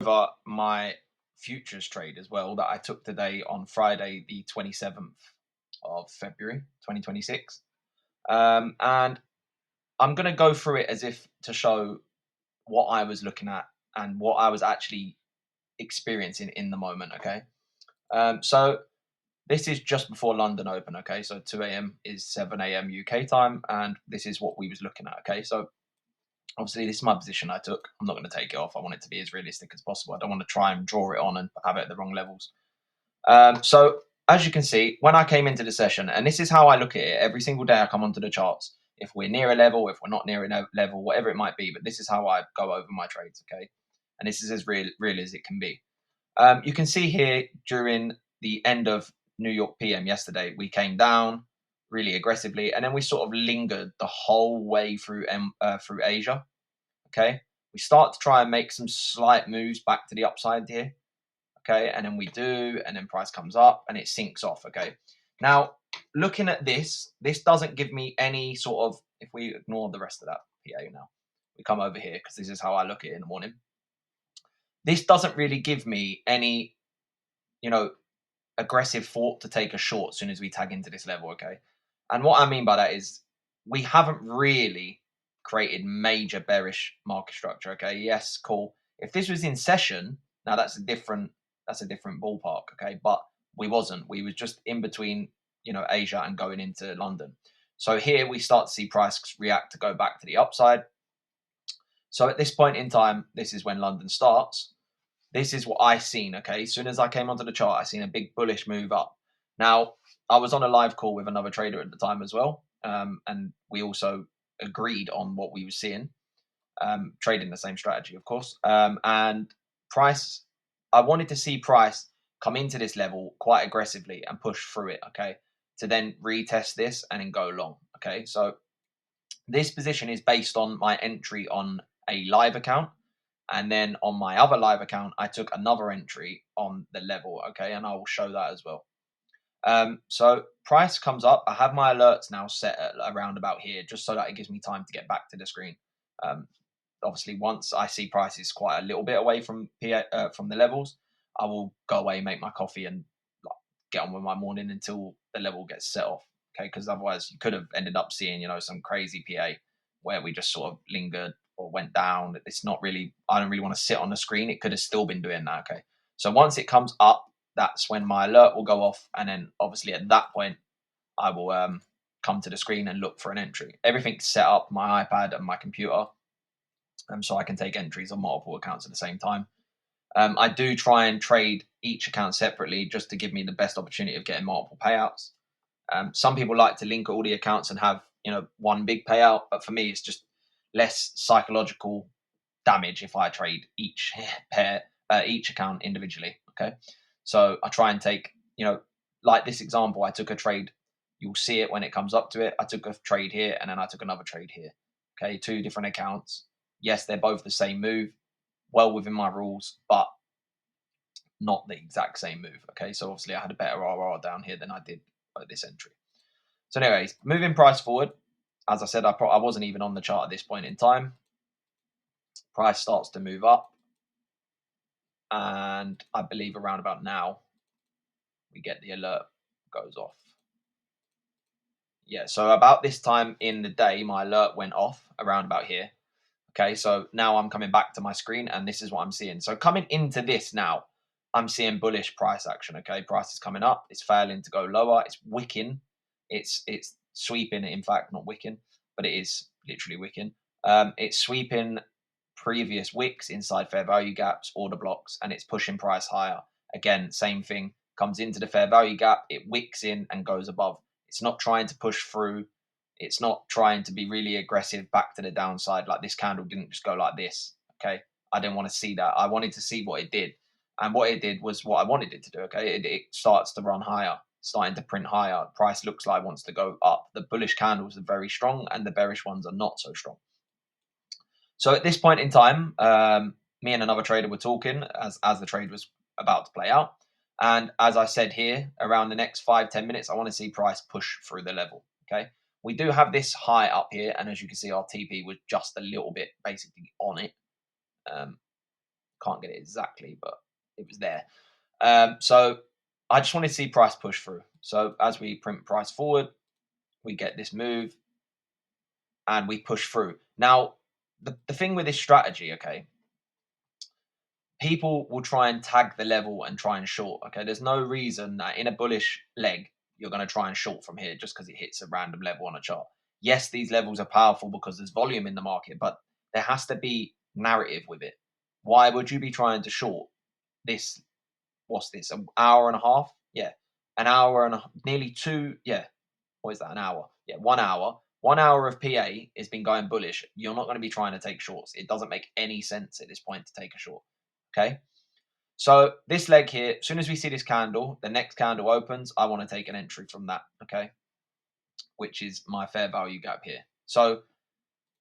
over my futures trade as well that I took today on Friday, the 27th of February, 2026. And I'm going to go through it as if to show what I was looking at and what I was actually experiencing in the moment. Okay. So this is just before London Open. Okay. So 2 a.m. is 7 a.m. UK time. And this is what we was looking at. Okay. So obviously, this is my position I took. I'm not going to take it off. I want it to be as realistic as possible. I don't want to try and draw it on and have it at the wrong levels. So as you can see, when I came into the session, and this is how I look at it every single day I come onto the charts, if we're near a level, if we're not near a level, whatever it might be, but this is how I go over my trades, okay? And this is as real as it can be. You can see here during the end of New York PM yesterday, we came down really aggressively, and then we sort of lingered the whole way through Asia. Okay, we start to try and make some slight moves back to the upside here. Okay, and then we do, and then price comes up and it sinks off. Okay, now looking at this doesn't give me any sort of, if we ignore the rest of that PA now, we come over here because this is how I look at it in the morning. This doesn't really give me any, you know, aggressive thought to take a short as soon as we tag into this level. Okay, and what I mean by that is we haven't really created major bearish market structure. Okay, yes, cool. If this was in session, now that's a different ballpark. Okay, but we wasn't. We was just in between, Asia and going into London. So here we start to see price react to go back to the upside. So at this point in time, this is when London starts. This is what I seen. Okay, as soon as I came onto the chart, I seen a big bullish move up. Now I was on a live call with another trader at the time as well, and we also agreed on what we were seeing, trading the same strategy, of course. And price, I wanted to see price come into this level quite aggressively and push through it. Okay, to then retest this and then go long. Okay, so this position is based on my entry on a live account. And then on my other live account, I took another entry on the level. Okay. And I will show that as well. So price comes up. I have my alerts now set at around about here, just so that it gives me time to get back to the screen. Um, Obviously, once I see prices quite a little bit away from from the levels, I will go away, make my coffee, and like, get on with my morning until the level gets set off. Okay, because otherwise you could have ended up seeing some crazy PA where we just sort of lingered or went down. It's not really. I don't really want to sit on the screen. It could have still been doing that. Okay, so once it comes up, that's when my alert will go off, and then obviously at that point I will come to the screen and look for an entry. Everything's set up, my iPad and my computer, so I can take entries on multiple accounts at the same time. I do try and trade each account separately just to give me the best opportunity of getting multiple payouts. Some people like to link all the accounts and have one big payout, but for me, it's just less psychological damage if I trade each each account individually. Okay, so I try and take like this example. I took a trade. You'll see it when it comes up to it. I took a trade here and then I took another trade here. Okay, two different accounts. Yes, they're both the same move, well within my rules, but not the exact same move. Okay, so obviously I had a better RR down here than I did at this entry. So, anyways, moving price forward. As I said, I wasn't even on the chart at this point in time. Price starts to move up, and I believe around about now we get the alert goes off. Yeah, so about this time in the day, my alert went off around about here. Okay, so now I'm coming back to my screen and this is what I'm seeing. So coming into this now, I'm seeing bullish price action. Okay, price is coming up, it's failing to go lower, it's wicking, it's sweeping, in fact, not wicking, but it is literally wicking. It's sweeping previous wicks inside fair value gaps, order blocks, and it's pushing price higher. Again, same thing, comes into the fair value gap, it wicks in and goes above. It's not trying to push through. It's not trying to be really aggressive back to the downside. Like this candle didn't just go like this. Okay. I didn't want to see that. I wanted to see what it did. And what it did was what I wanted it to do. Okay. It starts to run higher, starting to print higher. Price looks like it wants to go up. The bullish candles are very strong and the bearish ones are not so strong. So at this point in time, me and another trader were talking as the trade was about to play out. And as I said here, around the next 5-10 minutes, I want to see price push through the level. Okay. We do have this high up here. And as you can see, our TP was just a little bit basically on it. Can't get it exactly, but it was there. So I just wanted to see price push through. So as we print price forward, we get this move and we push through. Now, the thing with this strategy, okay, people will try and tag the level and try and short. Okay, there's no reason that in a bullish leg you're going to try and short from here just because it hits a random level on a chart. Yes, these levels are powerful because there's volume in the market, but there has to be narrative with it. Why would you be trying to short this? What's this? An hour and a half? Yeah, an hour and nearly two. Yeah, what is that? An hour? Yeah, 1 hour. 1 hour of PA has been going bullish. You're not going to be trying to take shorts. It doesn't make any sense at this point to take a short. Okay. So this leg here, as soon as we see this candle, the next candle opens, I want to take an entry from that, okay, which is my fair value gap here. So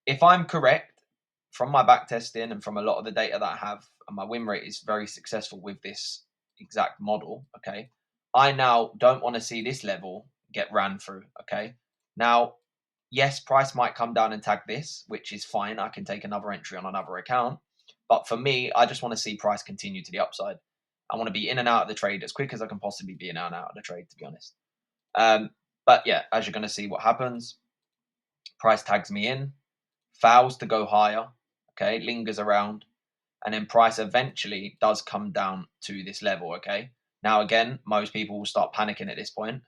if I'm correct from my back testing and from a lot of the data that I have, and my win rate is very successful with this exact model, okay, I now don't want to see this level get ran through, okay. Now, yes, price might come down and tag this, which is fine. I can take another entry on another account. But for me, I just want to see price continue to the upside. I want to be in and out of the trade as quick as I can possibly be in and out of the trade, to be honest. But yeah, as you're going to see what happens, price tags me in, fails to go higher, okay, lingers around, and then price eventually does come down to this level, okay? Now, again, most people will start panicking at this point.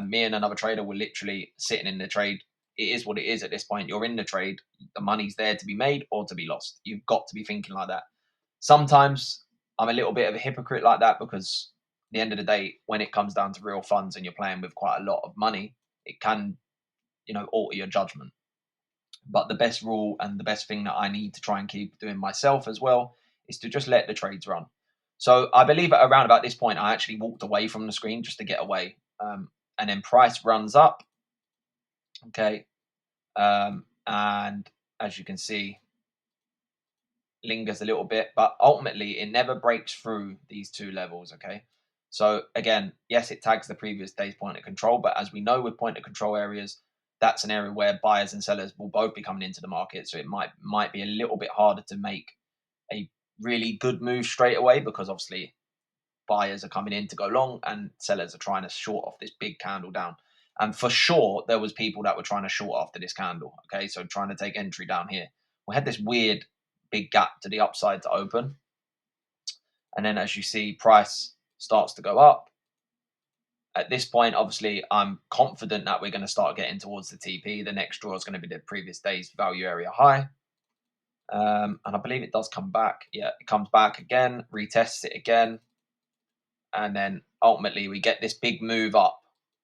Me and another trader were literally sitting in the trade. It is what it is at this point. You're in the trade. The money's there to be made or to be lost. You've got to be thinking like that. Sometimes I'm a little bit of a hypocrite like that because at the end of the day, when it comes down to real funds and you're playing with quite a lot of money, it can, alter your judgment. But the best rule and the best thing that I need to try and keep doing myself as well is to just let the trades run. So I believe at around about this point, I actually walked away from the screen just to get away. And then price runs up. Okay. And as you can see, lingers a little bit, but ultimately it never breaks through these two levels. Okay. So again, yes, it tags the previous day's point of control, but as we know with point of control areas, that's an area where buyers and sellers will both be coming into the market. So it might be a little bit harder to make a really good move straight away because obviously buyers are coming in to go long and sellers are trying to short off this big candle down. And for sure, there was people that were trying to short after this candle. Okay, so trying to take entry down here. We had this weird big gap to the upside to open. And then as you see, price starts to go up. At this point, obviously, I'm confident that we're going to start getting towards the TP. The next draw is going to be the previous day's value area high. And I believe it does come back. Yeah, it comes back again, retests it again. And then ultimately we get this big move up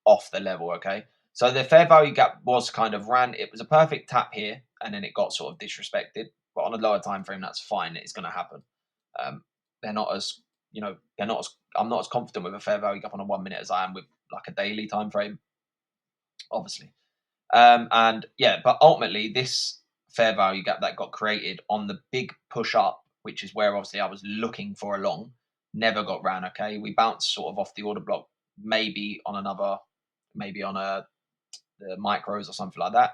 off the level, okay? So the fair value gap was kind of ran. It was a perfect tap here, and then it got sort of disrespected. But on a lower time frame, that's fine. It's going to happen. Um, they're not as, they're not as. I'm not as confident with a fair value gap on a 1 minute as I am with like a daily time frame, obviously. And yeah, but ultimately this fair value gap that got created on the big push up, which is where obviously I was looking for a long, never got ran. Okay, we bounced sort of off the order block, maybe on the micros or something like that.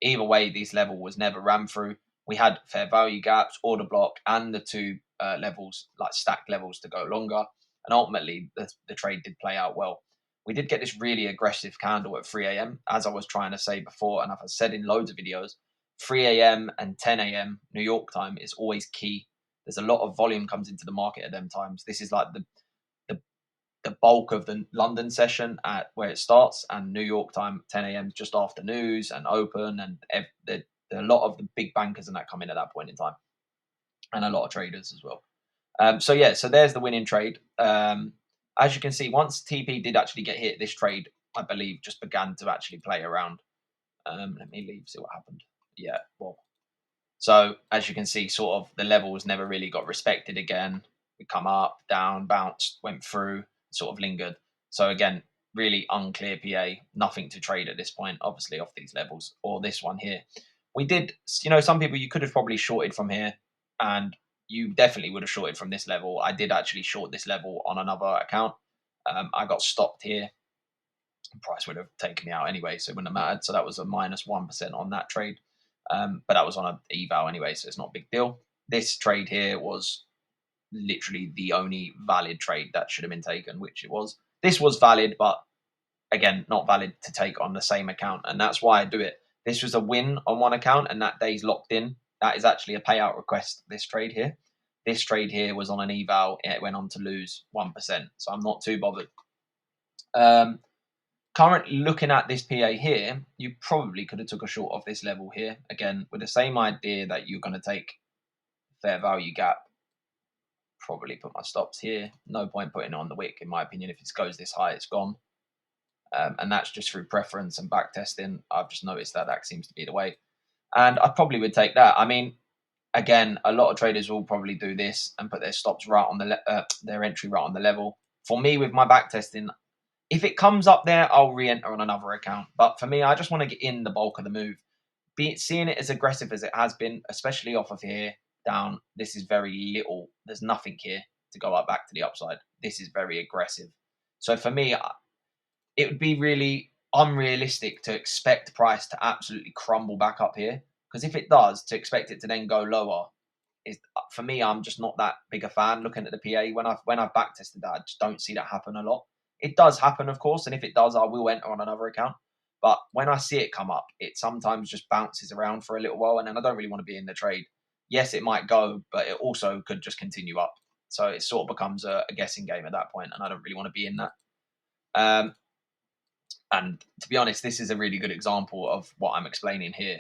Either way, this level was never ran through. We had fair value gaps, order block, and the two levels, like stacked levels, to go longer. And ultimately, the trade did play out well. We did get this really aggressive candle at 3 a.m. As I was trying to say before, and I've said in loads of videos, 3 a.m. and 10 a.m. New York time is always key. There's a lot of volume comes into the market at them times. This is like the the bulk of the London session at where it starts, and New York time 10 a.m. just after news and open, and a lot of the big bankers and that come in at that point in time, and a lot of traders as well. So yeah, so there's the winning trade. As you can see, once TP did actually get hit, this trade I believe just began to actually play around. Let me leave, see what happened. Yeah, well, so as you can see, sort of the levels never really got respected again. We come up, down, bounced, went through, sort of lingered. So again, really unclear PA, nothing to trade at this point, obviously off these levels or this one here. We did, some people you could have probably shorted from here, and you definitely would have shorted from this level. I did actually short this level on another account. I got stopped here. Price would have taken me out anyway, so it wouldn't have mattered. So that was a -1% on that trade. But that was on an eval anyway, so it's not a big deal. This trade here was literally the only valid trade that should have been taken, which it was. This was valid, but again, not valid to take on the same account, and that's why I do it. This was a win on one account, and that day's locked in. That is actually a payout request. This trade here, was on an eval. It went on to lose 1%, so I'm not too bothered. Um, Currently looking at this PA here, you probably could have took a short of this level here again with the same idea that you're going to take fair value gap. Probably put my stops here. No point putting it on the wick, in my opinion. If it goes this high, it's gone. And that's just through preference and back testing. I've just noticed that that seems to be the way. And I probably would take that. I mean, again, a lot of traders will probably do this and put their stops right on their entry right on the level. For me, with my back testing, if it comes up there, I'll re-enter on another account. But for me, I just want to get in the bulk of the move. Seeing it as aggressive as it has been, especially off of here down, this is very little. There's nothing here to go up back to the upside. This is very aggressive. So for me, it would be really unrealistic to expect price to absolutely crumble back up here. Because if it does, to expect it to then go lower is, for me. I'm just not that big a fan. Looking at the PA, when I've back tested that, I just don't see that happen a lot. It does happen, of course, and if it does, I will enter on another account. But when I see it come up, it sometimes just bounces around for a little while, and then I don't really want to be in the trade. Yes, it might go, but it also could just continue up. So it sort of becomes a guessing game at that point, and I don't really want to be in that. Um, and to be honest, this is a really good example of what I'm explaining here.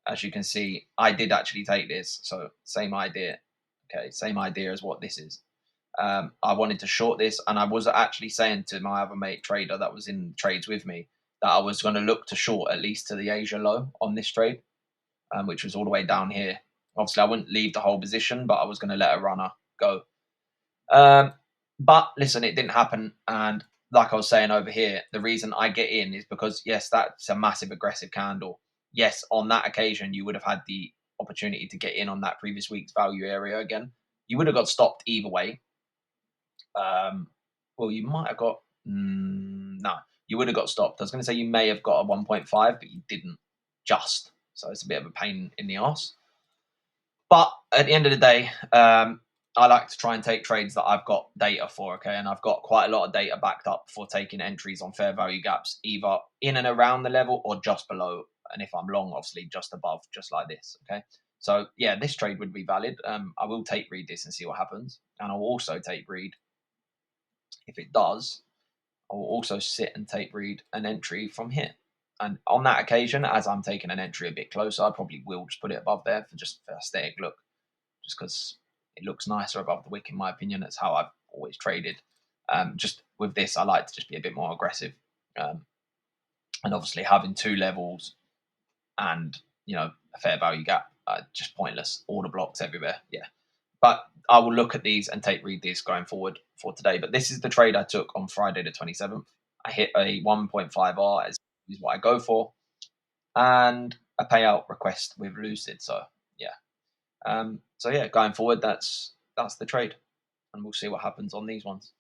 As you can see, I did actually take this. So same idea. Okay, same idea as what this is. I wanted to short this, and I was actually saying to my other mate trader that was in trades with me that I was going to look to short at least to the Asia low on this trade, which was all the way down here. Obviously, I wouldn't leave the whole position, but I was going to let a runner go. Um, but listen, it didn't happen. And like I was saying over here, the reason I get in is because, yes, that's a massive aggressive candle. Yes, on that occasion, you would have had the opportunity to get in on that previous week's value area again. You would have got stopped either way. Well, you might have got, no, you would have got stopped. I was going to say you may have got a 1.5, but you didn't just. So it's a bit of a pain in the arse. But at the end of the day, I like to try and take trades that I've got data for, okay? And I've got quite a lot of data backed up for taking entries on fair value gaps, either in and around the level or just below. And if I'm long, obviously just above, just like this, okay? So yeah, this trade would be valid. I will take read this and see what happens. And I'll also take read, if it does, I will also sit and take read an entry from here. And on that occasion, as I'm taking an entry a bit closer, I probably will just put it above there for just for aesthetic look, just because it looks nicer above the wick, in my opinion. That's how I've always traded. Just with this, I like to just be a bit more aggressive. And obviously, having two levels and a fair value gap, just pointless. All the blocks everywhere. Yeah, but I will look at these and take read these going forward for today. But this is the trade I took on Friday the 27th. I hit a 1.5R as is what I go for, and a payout request with Lucid. So yeah, so yeah, going forward, that's the trade, and we'll see what happens on these ones.